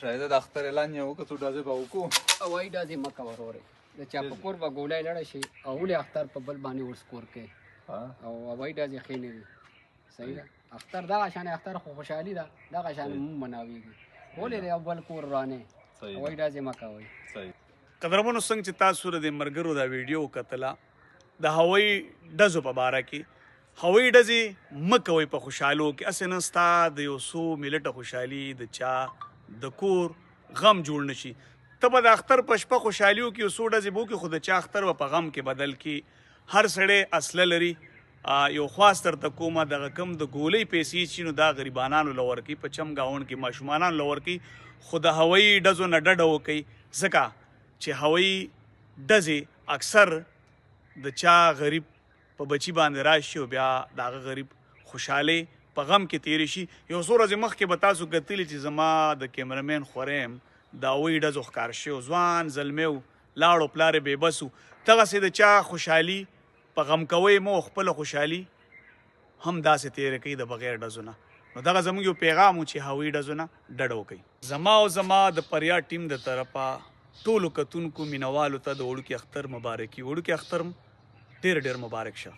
شاید د اختر اعلان یې وکړ څو ډزې به وکړو هوایي ډزې مه کوه ورورې د چا په کور به ګولۍ لړه شي او ولې اختر په بل باندې ورسکور کوي او هوایي ډزې ښې نه دي صحیح ده اختر دغه شان اختر خو خوشحالي ده دغه شان مونږ مناویږي ولې د یو بل کور ورانې هوایي ډزې مه کوئ قدرمنو څنګه چې تاسو د ملګرو دا ویډیو وکتله د هوایي ډزو په باره کې هوایي ډزې مه کوئ په خوشحالو کې هسې نه ستا د یو څو ملټه خوشحالي د چا د کور غم جوړ نه شي ته به د اختر په شپه خوشحالي وکړي یو څو ډزې به وکړي خو د چا اختر به په غم کې بدل کړي هر سړی اصله لري یو خواست درته کومه دغه کم د ګولۍ پیسې چې نو دا غریبانانو له ورکوي په چم ګاونډ کې ماشومانانو له ورکوي خو د هوایي ډزو نه ډډه وکړئ ځکه چې هوایي ډزې اکثر د چا غریب په بچي باندې راشي او بیا د هغه غریب خوشحالۍ په غم کې تېرې شي یو څو ورځې مخکې به تاسو کتلي چې زما د کیمرامین خوریم د هوایي ډزو ښکار شوی ځوان زلمی و لاړو پلار یې بېبس و دغسې د چا خوشحالي په غم کوئ مو خپله خوشحالي هم داسې تېره کوي د بغیر ډزو نه نو دغه زموږ یو پیغام و چې هوایي ډزو نه ډډه وکړئ زما او زما د پریا ټیم د طرفه ټولو کتونکو مینوالو ته د وړوکي اختر مبارکي وړوکي اختر ډېر ډېر مبارک شه